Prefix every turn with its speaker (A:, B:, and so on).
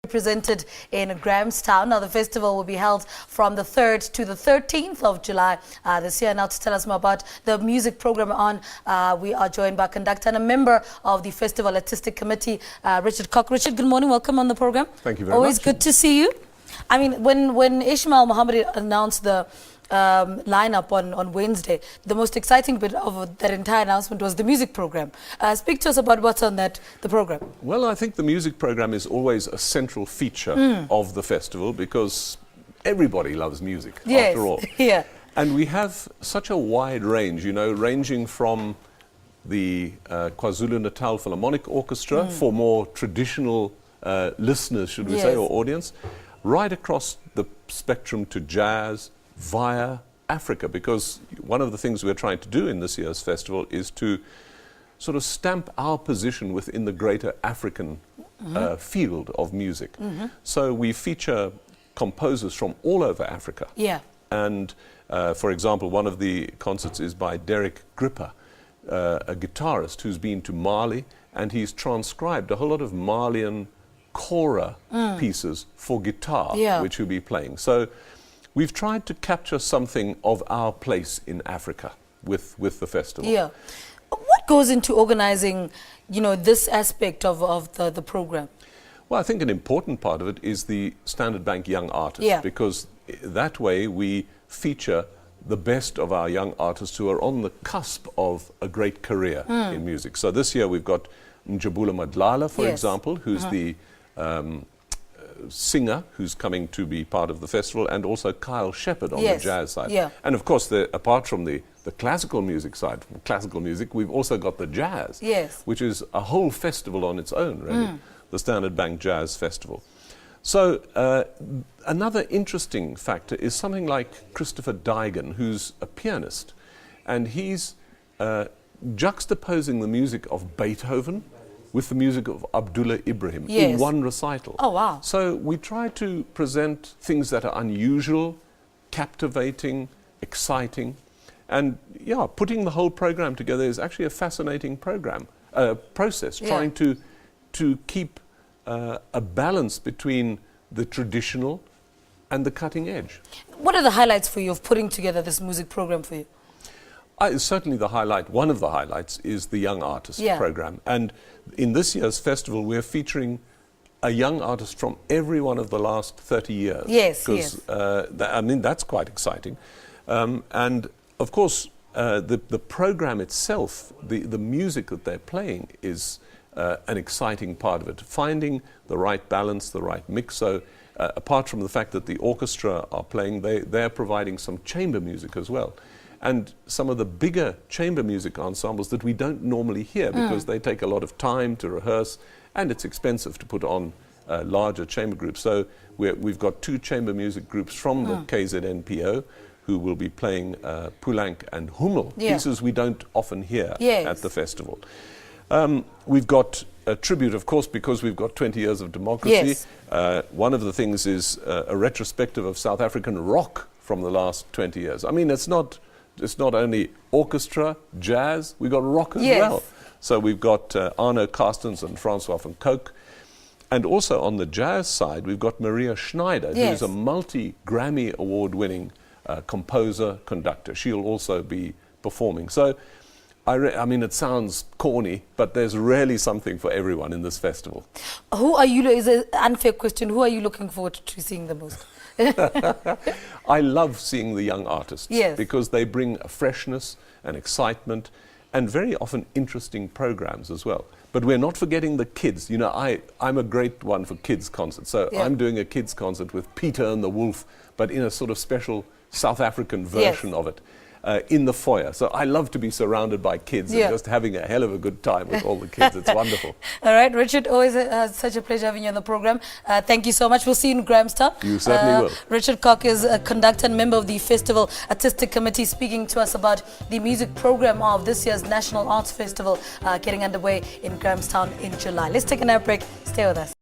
A: Presented in Grahamstown. Now, the festival will be held from the 3rd to the 13th of July this year. Now, to tell us more about the music program we are joined by conductor and a member of the festival artistic committee, Richard Cock. Richard, good morning. Welcome on the program.
B: Thank you very much.
A: Always good to see you. I mean, when Ismail Mohammed announced the lineup on Wednesday, the most exciting bit of that entire announcement was the music program. Speak to us about what's on the program.
B: Well, I think the music program is always a central feature of the festival because everybody loves music, after all.
A: Yeah.
B: And we have such a wide range, you know, ranging from the KwaZulu-Natal Philharmonic Orchestra for more traditional listeners, should we say, or audience, right across the spectrum to jazz, via Africa, because one of the things we're trying to do in this year's festival is to sort of stamp our position within the greater African field of music. So we feature composers from all over Africa.
A: Yeah.
B: And for example, one of the concerts is by Derek Gripper, a guitarist who's been to Mali, and he's transcribed a whole lot of Malian kora pieces for guitar, which he'll be playing. So we've tried to capture something of our place in Africa with the festival.
A: Yeah. What goes into organizing, you know, this aspect of the program?
B: Well, I think an important part of it is the Standard Bank Young Artists, because that way we feature the best of our young artists who are on the cusp of a great career in music. So this year we've got Njabula Madlala, for example, who's the singer who's coming to be part of the festival, and also Kyle Shepherd on the jazz side. And of course, apart from the classical music side, from classical music, we've also got the jazz, which is a whole festival on its own, really, the Standard Bank Jazz Festival. So another interesting factor is something like Christopher Daigen, who's a pianist, and he's juxtaposing the music of Beethoven with the music of Abdullah Ibrahim in one recital.
A: Oh, wow.
B: So we try to present things that are unusual, captivating, exciting, and putting the whole program together is actually a fascinating process, trying to keep a balance between the traditional and the cutting edge.
A: What are the highlights for you of putting together this music program for you?
B: Certainly one of the highlights is the Young Artist program. And in this year's festival, we're featuring a young artist from every one of the last 30 years. Because, I mean, that's quite exciting. And, of course, the program itself, the music that they're playing is an exciting part of it. Finding the right balance, the right mix. So, apart from the fact that the orchestra are playing, they're providing some chamber music as well. And some of the bigger chamber music ensembles that we don't normally hear because they take a lot of time to rehearse and it's expensive to put on larger chamber groups. So we've got two chamber music groups from the KZNPO who will be playing Poulenc and Hummel, pieces we don't often hear at the festival. We've got a tribute, of course, because we've got 20 years of democracy. One of the things is a retrospective of South African rock from the last 20 years. I mean, it's not only orchestra, jazz, we've got rock as well. So we've got Arno Carstens and Francois van Coke. And also on the jazz side, we've got Maria Schneider, who's a multi-Grammy award-winning composer, conductor. She'll also be performing. So, I mean, it sounds corny, but there's really something for everyone in this festival.
A: Who are you, is an unfair question, who are you looking forward to seeing the most?
B: I love seeing the young artists because they bring a freshness and excitement and very often interesting programs as well. But we're not forgetting the kids. You know, I'm a great one for kids concerts. So I'm doing a kids concert with Peter and the Wolf, but in a sort of special South African version of it. In the foyer. So I love to be surrounded by kids and just having a hell of a good time with all the kids. It's wonderful.
A: All right, Richard, always such a pleasure having you on the program. Thank you so much. We'll see you in Grahamstown.
B: You certainly will.
A: Richard Cock is a conductor and member of the Festival Artistic Committee, speaking to us about the music program of this year's National Arts Festival getting underway in Grahamstown in July. Let's take an air break. Stay with us.